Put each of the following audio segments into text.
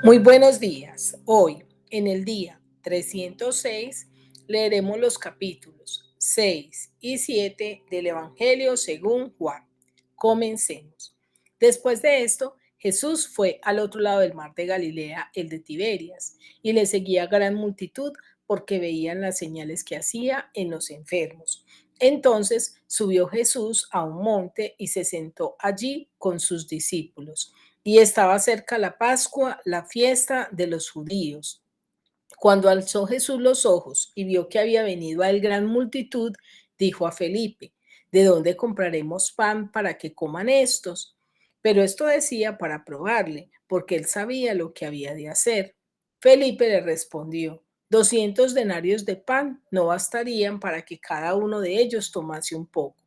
Muy buenos días. Hoy, en el día 306, leeremos los capítulos 6 y 7 del Evangelio según Juan. Comencemos. Después de esto, Jesús fue al otro lado del mar de Galilea, el de Tiberias, y le seguía gran multitud porque veían las señales que hacía en los enfermos. Entonces subió Jesús a un monte y se sentó allí con sus discípulos. Y estaba cerca la Pascua, la fiesta de los judíos. Cuando alzó Jesús los ojos y vio que había venido a él gran multitud, dijo a Felipe: ¿De dónde compraremos pan para que coman estos? Pero esto decía para probarle, porque él sabía lo que había de hacer. Felipe le respondió: 200 denarios de pan no bastarían para que cada uno de ellos tomase un poco.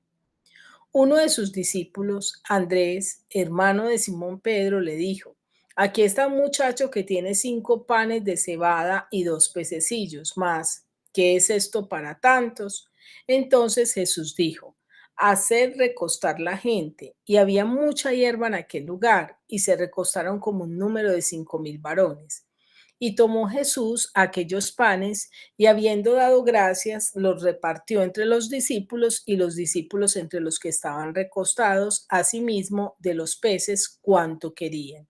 Uno de sus discípulos, Andrés, hermano de Simón Pedro, le dijo: Aquí está un muchacho que tiene 5 panes de cebada y 2 pececillos más. ¿Qué es esto para tantos? Entonces Jesús dijo: Haced recostar la gente. Y había mucha hierba en aquel lugar, y se recostaron como un número de 5.000 varones. Y tomó Jesús aquellos panes y habiendo dado gracias, los repartió entre los discípulos y los discípulos entre los que estaban recostados, asimismo de los peces cuanto querían.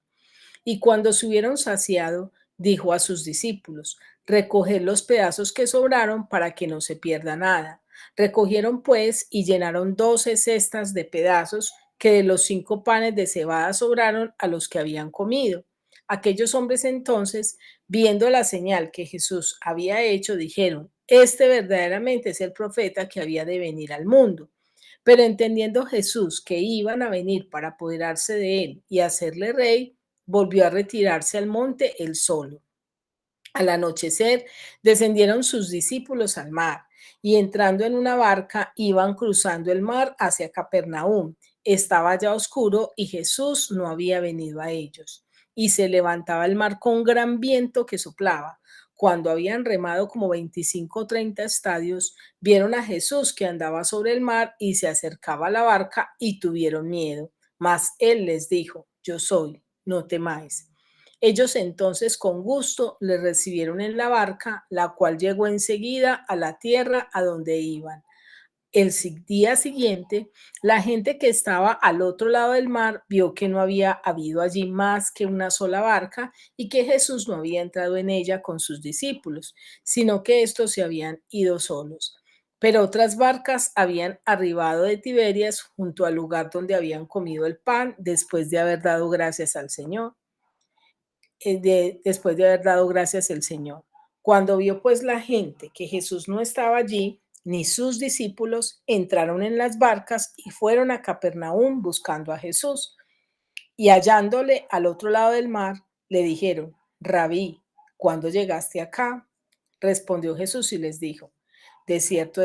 Y cuando se hubieron saciado, dijo a sus discípulos: Recoged los pedazos que sobraron para que no se pierda nada. Recogieron pues y llenaron 12 cestas de pedazos que de los 5 panes de cebada sobraron a los que habían comido. Aquellos hombres entonces, viendo la señal que Jesús había hecho, dijeron: Este verdaderamente es el profeta que había de venir al mundo. Pero entendiendo Jesús que iban a venir para apoderarse de él y hacerle rey, volvió a retirarse al monte él solo. Al anochecer, descendieron sus discípulos al mar y entrando en una barca iban cruzando el mar hacia Capernaum. Estaba ya oscuro y Jesús no había venido a ellos. Y se levantaba el mar con gran viento que soplaba. Cuando habían remado como 25 o 30 estadios, vieron a Jesús que andaba sobre el mar y se acercaba a la barca y tuvieron miedo. Mas él les dijo: Yo soy, no temáis. Ellos entonces con gusto le recibieron en la barca, la cual llegó enseguida a la tierra a donde iban. Día siguiente, la gente que estaba al otro lado del mar vio que no había habido allí más que una sola barca y que Jesús no había entrado en ella con sus discípulos, sino que estos se habían ido solos. Pero otras barcas habían arribado de Tiberias junto al lugar donde habían comido el pan después de haber dado gracias al Señor después de haber dado gracias al Señor. Cuando vio pues la gente que Jesús no estaba allí, ni sus discípulos, entraron en las barcas y fueron a Capernaum buscando a Jesús. Y hallándole al otro lado del mar, le dijeron: Rabí, ¿cuándo llegaste acá? Respondió Jesús y les dijo: de cierto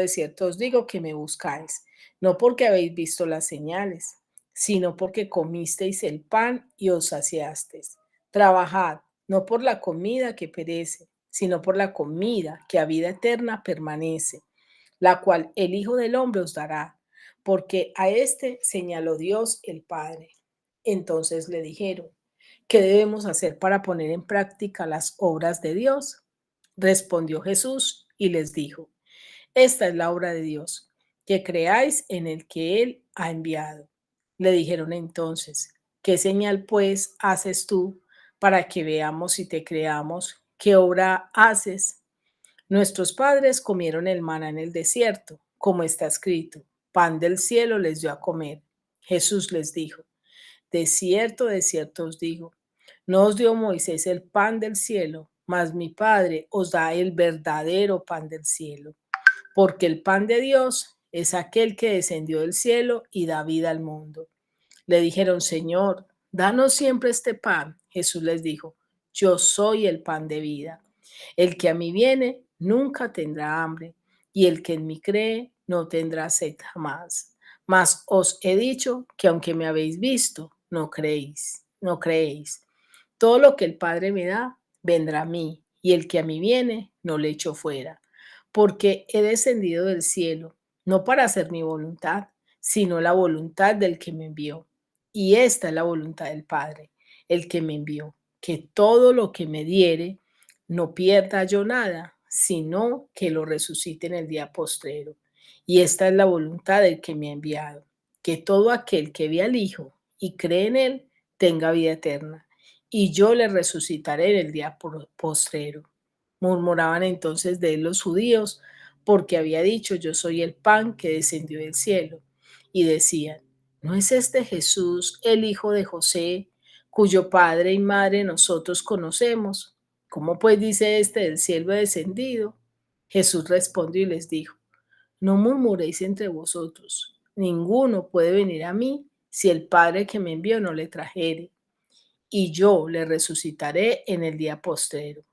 os digo que me buscáis, no porque habéis visto las señales, sino porque comisteis el pan y os saciasteis. Trabajad, no por la comida que perece, sino por la comida que a vida eterna permanece, la cual el Hijo del Hombre os dará, porque a este señaló Dios el Padre. Entonces le dijeron: ¿Qué debemos hacer para poner en práctica las obras de Dios? Respondió Jesús y les dijo: Esta es la obra de Dios, que creáis en el que Él ha enviado. Le dijeron entonces: ¿Qué señal pues haces tú para que veamos y te creamos? ¿Qué obra haces? Nuestros padres comieron el maná en el desierto, como está escrito: Pan del cielo les dio a comer. Jesús les dijo: de cierto os digo, no os dio Moisés el pan del cielo, mas mi Padre os da el verdadero pan del cielo. Porque el pan de Dios es aquel que descendió del cielo y da vida al mundo. Le dijeron: Señor, danos siempre este pan. Jesús les dijo: Yo soy el pan de vida. El que a mí viene nunca tendrá hambre, y el que en mí cree no tendrá sed jamás. Mas os he dicho que aunque me habéis visto, no creéis, no creéis. Todo lo que el Padre me da, vendrá a mí, y el que a mí viene, no le echo fuera. Porque he descendido del cielo, no para hacer mi voluntad, sino la voluntad del que me envió. Y esta es la voluntad del Padre, el que me envió, que todo lo que me diere, no pierda yo nada, sino que lo resucite en el día postrero. Y esta es la voluntad del que me ha enviado, que todo aquel que ve al Hijo y cree en él tenga vida eterna, y yo le resucitaré en el día postrero. Murmuraban entonces de él los judíos, porque había dicho, yo soy el pan que descendió del cielo. Y decían, ¿no es este Jesús el hijo de José, cuyo padre y madre nosotros conocemos? ¿Cómo pues dice este del cielo he descendido? Jesús respondió y les dijo, no murmuréis entre vosotros, ninguno puede venir a mí si el Padre que me envió no le trajere, y yo le resucitaré en el día postrero.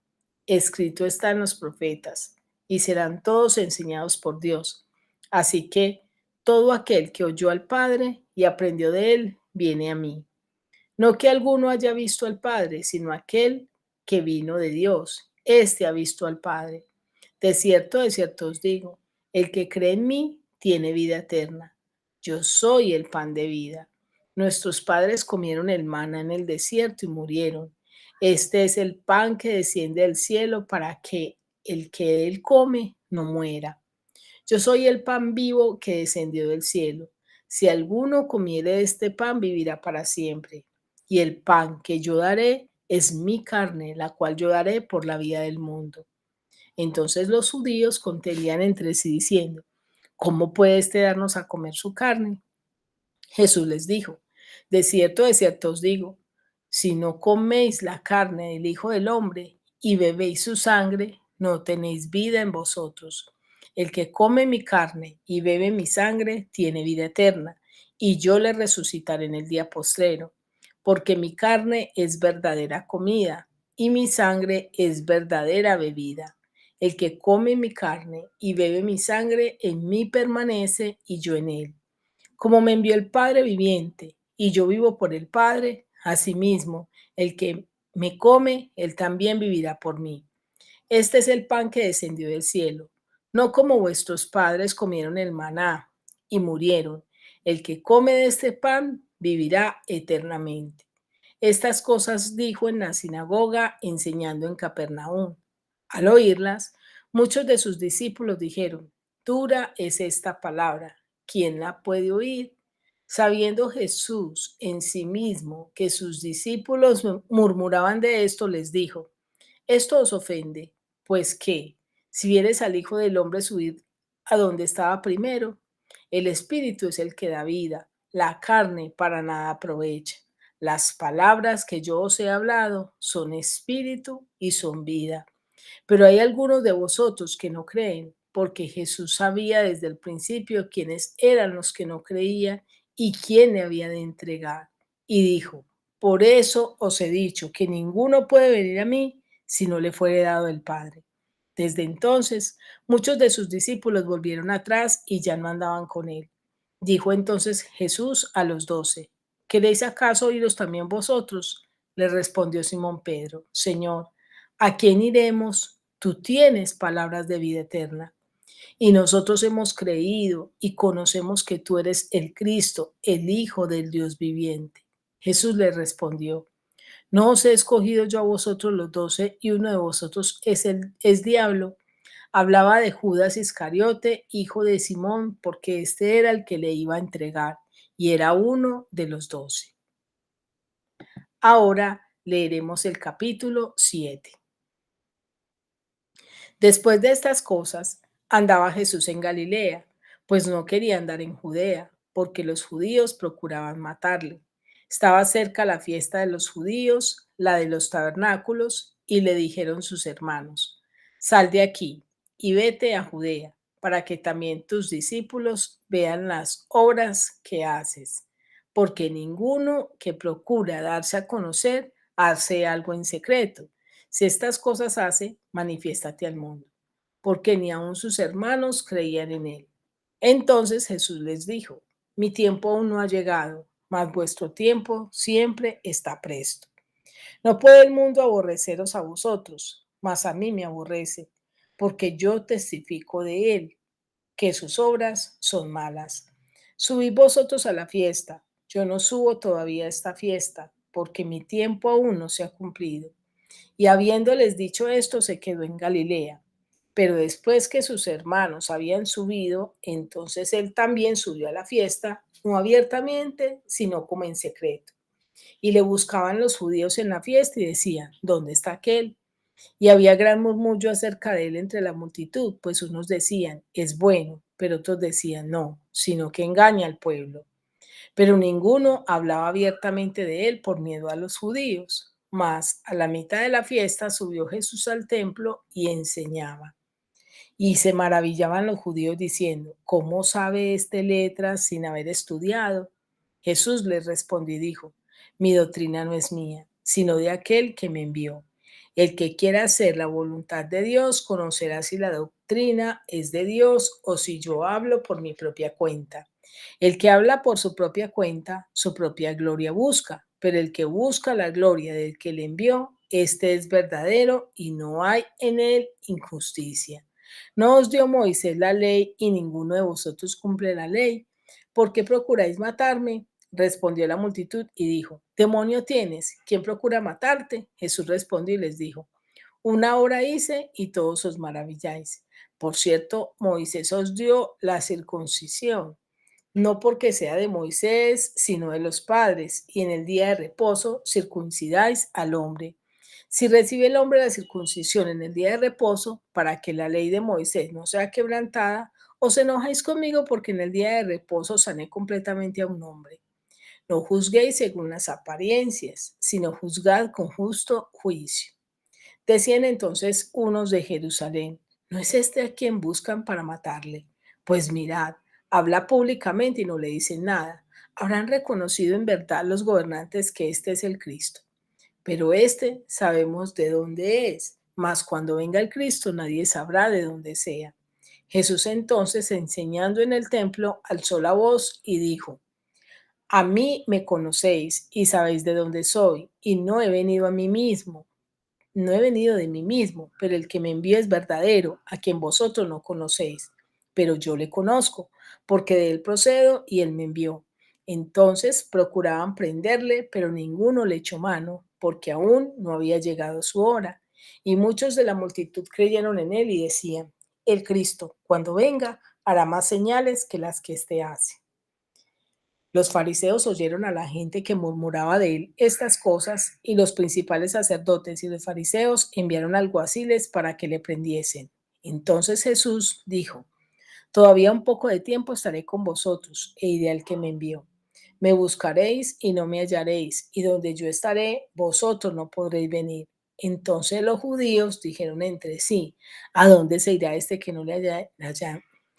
Escrito está en los profetas, y serán todos enseñados por Dios. Así que todo aquel que oyó al Padre y aprendió de él, viene a mí. No que alguno haya visto al Padre, sino aquel que vino de Dios. Este ha visto al Padre. De cierto os digo, el que cree en mí tiene vida eterna. Yo soy el pan de vida. Nuestros padres comieron el maná en el desierto y murieron. Este es el pan que desciende del cielo para que el que de él come no muera. Yo soy el pan vivo que descendió del cielo. Si alguno comiere de este pan, vivirá para siempre. Y el pan que yo daré es mi carne, la cual yo daré por la vida del mundo. Entonces los judíos contendían entre sí diciendo, ¿cómo puede este darnos a comer su carne? Jesús les dijo, de cierto os digo, si no coméis la carne del Hijo del Hombre y bebéis su sangre, no tenéis vida en vosotros. El que come mi carne y bebe mi sangre tiene vida eterna, y yo le resucitaré en el día postrero, porque mi carne es verdadera comida y mi sangre es verdadera bebida. El que come mi carne y bebe mi sangre en mí permanece y yo en él. Como me envió el Padre viviente y yo vivo por el Padre, asimismo, el que me come, él también vivirá por mí. Este es el pan que descendió del cielo, no como vuestros padres comieron el maná y murieron. El que come de este pan vivirá eternamente. Estas cosas dijo en la sinagoga, enseñando en Capernaum. Al oírlas, muchos de sus discípulos dijeron, dura es esta palabra, ¿quién la puede oír? Sabiendo Jesús en sí mismo que sus discípulos murmuraban de esto, les dijo, esto os ofende, pues qué, si vieres al Hijo del Hombre subir a donde estaba primero, el Espíritu es el que da vida, la carne para nada aprovecha. Las palabras que yo os he hablado son espíritu y son vida. Pero hay algunos de vosotros que no creen, porque Jesús sabía desde el principio quiénes eran los que no creían y quién le había de entregar. Y dijo, por eso os he dicho que ninguno puede venir a mí si no le fuere dado el Padre. Desde entonces, muchos de sus discípulos volvieron atrás y ya no andaban con él. Dijo entonces Jesús a los 12, ¿queréis acaso iros también vosotros? Le respondió Simón Pedro, Señor, ¿a quién iremos? Tú tienes palabras de vida eterna. Y nosotros hemos creído y conocemos que tú eres el Cristo, el Hijo del Dios viviente. Jesús le respondió, ¿no os he escogido yo a vosotros los 12 y uno de vosotros es diablo? Hablaba de Judas Iscariote, hijo de Simón, porque este era el que le iba a entregar y era uno de los 12. Ahora leeremos el capítulo 7. Después de estas cosas, andaba Jesús en Galilea, pues no quería andar en Judea, porque los judíos procuraban matarle. Estaba cerca la fiesta de los judíos, la de los tabernáculos, y le dijeron sus hermanos, sal de aquí y vete a Judea, para que también tus discípulos vean las obras que haces, porque ninguno que procura darse a conocer hace algo en secreto. Si estas cosas hace, manifiéstate al mundo, porque ni aun sus hermanos creían en él. Entonces Jesús les dijo, mi tiempo aún no ha llegado, mas vuestro tiempo siempre está presto. No puede el mundo aborreceros a vosotros, mas a mí me aborrece, porque yo testifico de él, que sus obras son malas. Subid vosotros a la fiesta, yo no subo todavía a esta fiesta, porque mi tiempo aún no se ha cumplido. Y habiéndoles dicho esto, se quedó en Galilea. Pero después que sus hermanos habían subido, entonces él también subió a la fiesta, no abiertamente, sino como en secreto. Y le buscaban los judíos en la fiesta y decían, ¿dónde está aquel? Y había gran murmullo acerca de él entre la multitud, pues unos decían, es bueno, pero otros decían, no, sino que engaña al pueblo. Pero ninguno hablaba abiertamente de él por miedo a los judíos. Mas a la mitad de la fiesta subió Jesús al templo y enseñaba. Y se maravillaban los judíos diciendo, ¿cómo sabe este letras sin haber estudiado? Jesús les respondió y dijo, mi doctrina no es mía, sino de aquel que me envió. El que quiera hacer la voluntad de Dios conocerá si la doctrina es de Dios o si yo hablo por mi propia cuenta. El que habla por su propia cuenta, su propia gloria busca, pero el que busca la gloria del que le envió, este es verdadero y no hay en él injusticia. ¿No os dio Moisés la ley y ninguno de vosotros cumple la ley? ¿Por qué procuráis matarme? Respondió la multitud y dijo, demonio tienes, ¿quién procura matarte? Jesús respondió y les dijo, una hora hice y todos os maravilláis. Por cierto, Moisés os dio la circuncisión, no porque sea de Moisés, sino de los padres, y en el día de reposo circuncidáis al hombre. Si recibe el hombre la circuncisión en el día de reposo, para que la ley de Moisés no sea quebrantada, os enojáis conmigo porque en el día de reposo sané completamente a un hombre. No juzguéis según las apariencias, sino juzgad con justo juicio. Decían entonces unos de Jerusalén, ¿no es este a quien buscan para matarle? Pues mirad, habla públicamente y no le dicen nada. Habrán reconocido en verdad los gobernantes que este es el Cristo. Pero este sabemos de dónde es, mas cuando venga el Cristo nadie sabrá de dónde sea. Jesús entonces, enseñando en el templo, alzó la voz y dijo, a mí me conocéis y sabéis de dónde soy, y no he venido a mí mismo, no he venido de mí mismo, pero el que me envía es verdadero, a quien vosotros no conocéis. Pero yo le conozco, porque de él procedo y él me envió. Entonces procuraban prenderle, pero ninguno le echó mano, porque aún no había llegado su hora. Y muchos de la multitud creyeron en él y decían, el Cristo, cuando venga, hará más señales que las que éste hace. Los fariseos oyeron a la gente que murmuraba de él estas cosas, y los principales sacerdotes y los fariseos enviaron alguaciles para que le prendiesen. Entonces Jesús dijo, todavía un poco de tiempo estaré con vosotros, e iré al que me envió. Me buscaréis y no me hallaréis, y donde yo estaré, vosotros no podréis venir. Entonces los judíos dijeron entre sí, ¿a dónde se irá este que no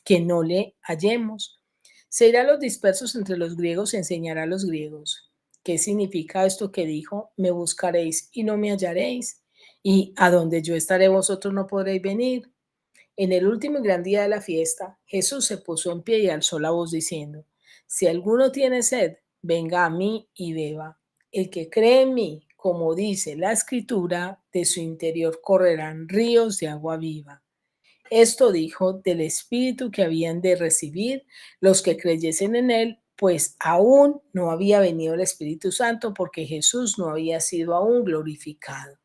que no le hallemos? Se irá a los dispersos entre los griegos y enseñará a los griegos. ¿Qué significa esto que dijo? Me buscaréis y no me hallaréis, y a donde yo estaré vosotros no podréis venir. En el último y gran día de la fiesta, Jesús se puso en pie y alzó la voz diciendo, si alguno tiene sed, venga a mí y beba. El que cree en mí, como dice la escritura, de su interior correrán ríos de agua viva. Esto dijo del Espíritu que habían de recibir los que creyesen en él, pues aún no había venido el Espíritu Santo porque Jesús no había sido aún glorificado.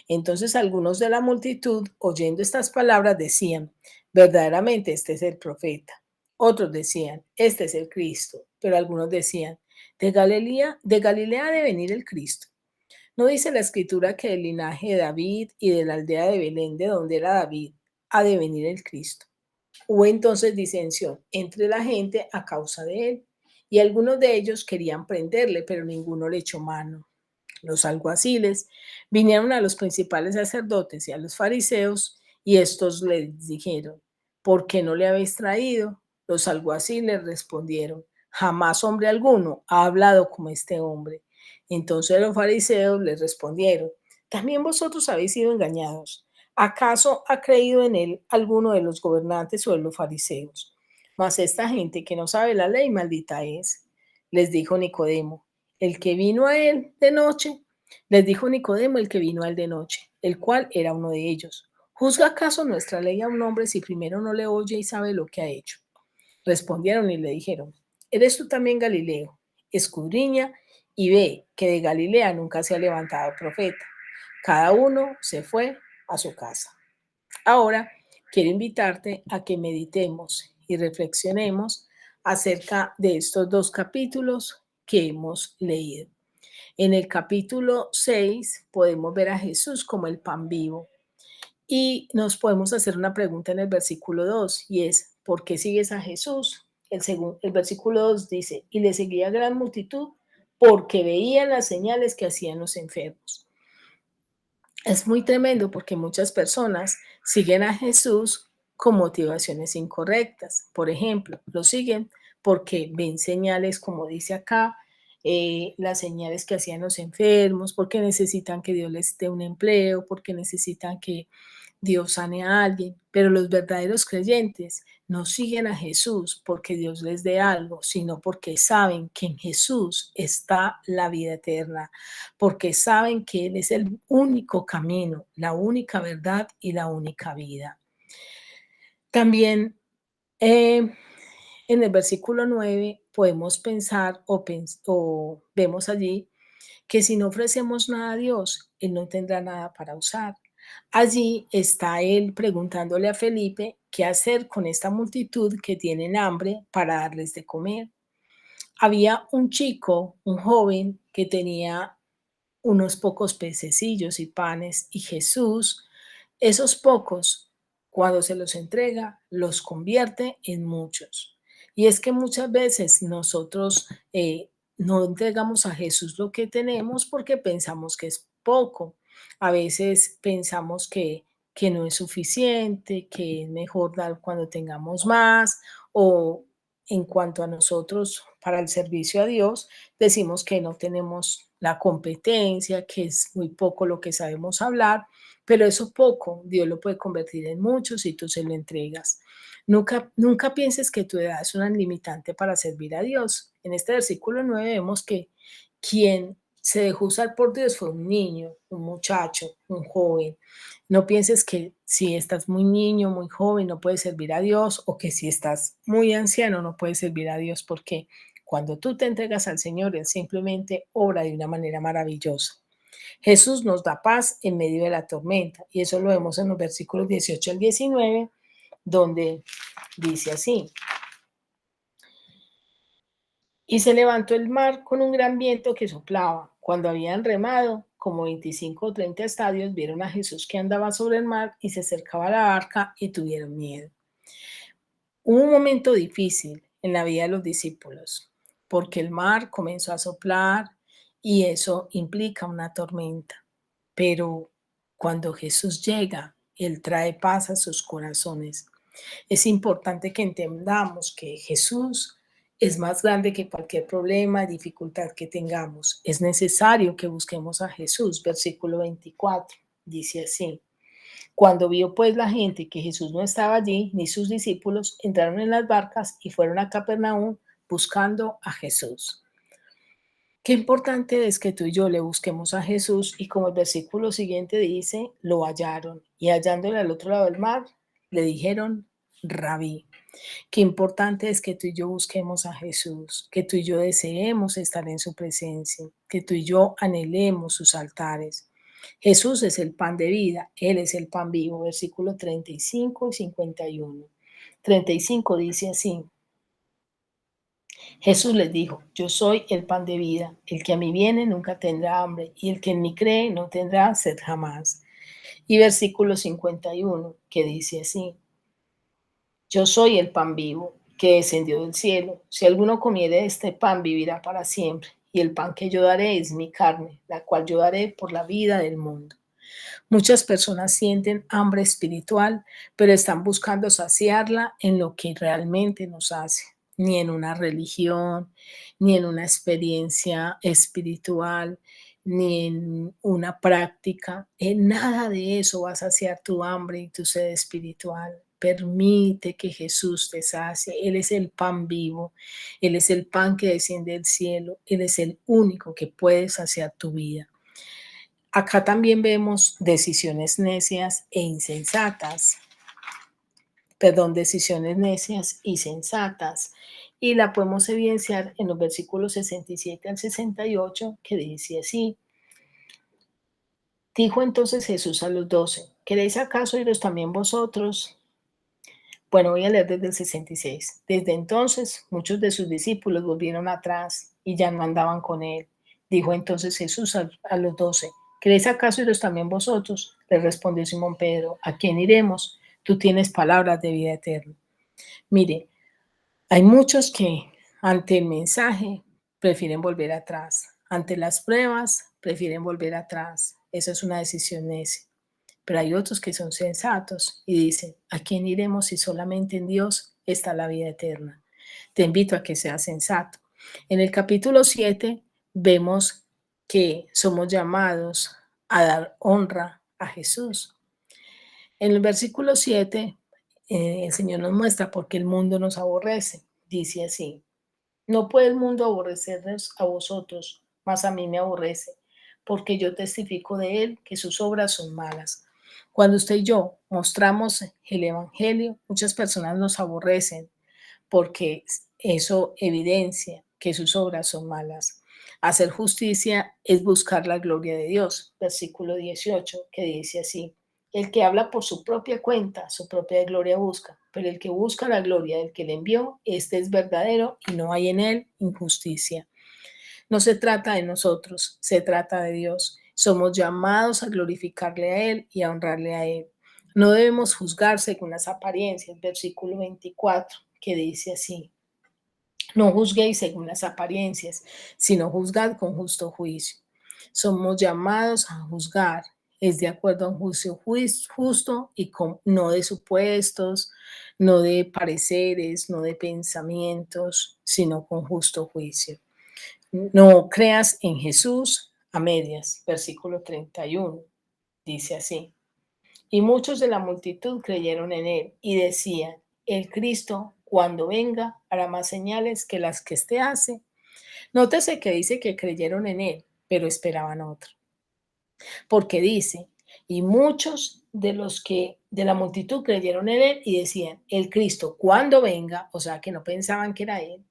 Entonces algunos de la multitud, oyendo estas palabras, decían, verdaderamente este es el profeta. Otros decían, este es el Cristo. Pero algunos decían, de Galilea ha de venir el Cristo. ¿No dice la escritura que del linaje de David y de la aldea de Belén, de donde era David, ha de venir el Cristo? Hubo entonces disensión entre la gente a causa de él, y algunos de ellos querían prenderle, pero ninguno le echó mano. Los alguaciles vinieron a los principales sacerdotes y a los fariseos, y estos les dijeron, ¿por qué no le habéis traído? Los alguaciles respondieron, jamás hombre alguno ha hablado como este hombre. Entonces los fariseos les respondieron, también vosotros habéis sido engañados. ¿Acaso ha creído en él alguno de los gobernantes o de los fariseos? Mas esta gente que no sabe la ley, maldita es. Les dijo Nicodemo, el que vino a él de noche, les dijo Nicodemo el que vino a él de noche, el cual era uno de ellos. ¿Juzga acaso nuestra ley a un hombre si primero no le oye y sabe lo que ha hecho? Respondieron y le dijeron, ¿eres tú también Galileo? Escudriña y ve que de Galilea nunca se ha levantado profeta. Cada uno se fue a su casa. Ahora quiero invitarte a que meditemos y reflexionemos acerca de estos dos capítulos que hemos leído. En el capítulo 6 podemos ver a Jesús como el pan vivo y nos podemos hacer una pregunta en el versículo 2 y es, ¿por qué sigues a Jesús? El versículo 2 dice, y le seguía gran multitud porque veían las señales que hacían los enfermos. Es muy tremendo porque muchas personas siguen a Jesús con motivaciones incorrectas. Por ejemplo, lo siguen porque ven señales, como dice acá, las señales que hacían los enfermos, porque necesitan que Dios les dé un empleo, porque necesitan que Dios sane a alguien, pero los verdaderos creyentes no siguen a Jesús porque Dios les dé algo, sino porque saben que en Jesús está la vida eterna, porque saben que Él es el único camino, la única verdad y la única vida. También en el versículo 9 podemos pensar o vemos allí que si no ofrecemos nada a Dios, Él no tendrá nada para usar. Allí está Él preguntándole a Felipe qué hacer con esta multitud que tienen hambre para darles de comer. Había un chico, un joven, que tenía unos pocos pececillos y panes, y Jesús, esos pocos, cuando se los entrega, los convierte en muchos. Y es que muchas veces nosotros no entregamos a Jesús lo que tenemos porque pensamos que es poco. A veces pensamos que no es suficiente, que es mejor dar cuando tengamos más, o en cuanto a nosotros, para el servicio a Dios, decimos que no tenemos la competencia, que es muy poco lo que sabemos hablar, pero eso poco Dios lo puede convertir en mucho si tú se lo entregas. Nunca pienses que tu edad es una limitante para servir a Dios. En este versículo 9 vemos que quien se dejó usar por Dios fue un niño, un muchacho, un joven. No pienses que si estás muy niño, muy joven, no puedes servir a Dios, o que si estás muy anciano no puedes servir a Dios, porque cuando tú te entregas al Señor, Él simplemente obra de una manera maravillosa. Jesús nos da paz en medio de la tormenta, y eso lo vemos en los versículos 18 al 19, donde dice así: y se levantó el mar con un gran viento que soplaba. Cuando habían remado como 25 o 30 estadios, vieron a Jesús que andaba sobre el mar y se acercaba a la barca y tuvieron miedo. Hubo un momento difícil en la vida de los discípulos, porque el mar comenzó a soplar y eso implica una tormenta. Pero cuando Jesús llega, Él trae paz a sus corazones. Es importante que entendamos que Jesús es más grande que cualquier problema, dificultad que tengamos. Es necesario que busquemos a Jesús. Versículo 24 dice así: cuando vio pues la gente que Jesús no estaba allí, ni sus discípulos, entraron en las barcas y fueron a Capernaum buscando a Jesús. Qué importante es que tú y yo le busquemos a Jesús, y como el versículo siguiente dice, lo hallaron, y hallándole al otro lado del mar, le dijeron, Rabí. Qué importante es que tú y yo busquemos a Jesús, que tú y yo deseemos estar en su presencia, que tú y yo anhelemos sus altares. Jesús es el pan de vida, Él es el pan vivo, versículo 35 y 51. 35 dice así: Jesús les dijo, yo soy el pan de vida, el que a mí viene nunca tendrá hambre, y el que en mí cree no tendrá sed jamás. Y versículo 51, que dice así: yo soy el pan vivo que descendió del cielo. Si alguno comiere de este pan, vivirá para siempre. Y el pan que yo daré es mi carne, la cual yo daré por la vida del mundo. Muchas personas sienten hambre espiritual, pero están buscando saciarla en lo que realmente nos hace, ni en una religión, ni en una experiencia espiritual, ni en una práctica. En nada de eso va a saciar tu hambre y tu sed espiritual. Permite que Jesús te sacie. Él es el pan vivo. Él es el pan que desciende del cielo. Él es el único que puede saciar tu vida. Acá también vemos decisiones necias e insensatas. perdón, decisiones necias y sensatas. Y la podemos evidenciar en los versículos 67 al 68, que dice así: dijo entonces Jesús a los 12: ¿queréis acaso iros también vosotros? Bueno, voy a leer desde el 66. Desde entonces, muchos de sus discípulos volvieron atrás y ya no andaban con él. Dijo entonces Jesús a los 12: ¿queréis acaso iros también vosotros? Le respondió Simón Pedro: ¿a quién iremos? Tú tienes palabras de vida eterna. Mire, hay muchos que ante el mensaje prefieren volver atrás. Ante las pruebas prefieren volver atrás. Esa es una decisión necia. Pero hay otros que son sensatos y dicen: ¿a quién iremos si solamente en Dios está la vida eterna? Te invito a que seas sensato. En el capítulo 7 vemos que somos llamados a dar honra a Jesús. En el versículo 7, el Señor nos muestra por qué el mundo nos aborrece. Dice así: no puede el mundo aborrecernos a vosotros, mas a mí me aborrece, porque yo testifico de él que sus obras son malas. Cuando usted y yo mostramos el Evangelio, muchas personas nos aborrecen porque eso evidencia que sus obras son malas. Hacer justicia es buscar la gloria de Dios. Versículo 18, que dice así: el que habla por su propia cuenta, su propia gloria busca, pero el que busca la gloria del que le envió, este es verdadero y no hay en él injusticia. No se trata de nosotros, se trata de Dios. Somos llamados a glorificarle a Él y a honrarle a Él. No debemos juzgar según las apariencias. Versículo 24, que dice así: no juzguéis según las apariencias, sino juzgad con justo juicio. Somos llamados a juzgar, es de acuerdo a un juicio justo y no de supuestos, no de pareceres, no de pensamientos, sino con justo juicio. No creas en Jesús a medias. Versículo 31 dice así: y muchos de la multitud creyeron en él y decían: el Cristo, cuando venga, hará más señales que las que éste hace. Nótese que dice que creyeron en él, pero esperaban otro. Porque dice: y muchos de los que de la multitud creyeron en él y decían: el Cristo, cuando venga, o sea que no pensaban que era él,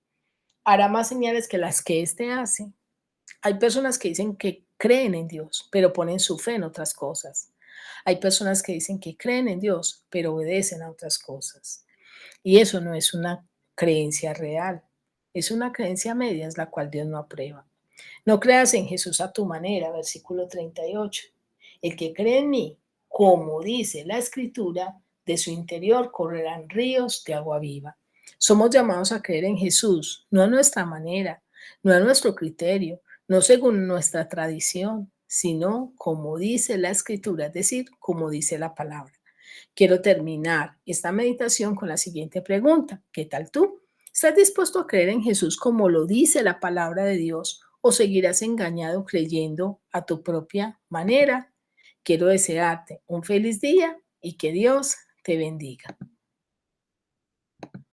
hará más señales que las que éste hace. Hay personas que dicen que creen en Dios, pero ponen su fe en otras cosas. Hay personas que dicen que creen en Dios, pero obedecen a otras cosas. Y eso no es una creencia real, es una creencia a medias, la cual Dios no aprueba. No creas en Jesús a tu manera, versículo 38. El que cree en mí, como dice la Escritura, de su interior correrán ríos de agua viva. Somos llamados a creer en Jesús, no a nuestra manera, no a nuestro criterio, no según nuestra tradición, sino como dice la Escritura, es decir, como dice la palabra. Quiero terminar esta meditación con la siguiente pregunta: ¿qué tal tú? ¿Estás dispuesto a creer en Jesús como lo dice la palabra de Dios o seguirás engañado creyendo a tu propia manera? Quiero desearte un feliz día y que Dios te bendiga.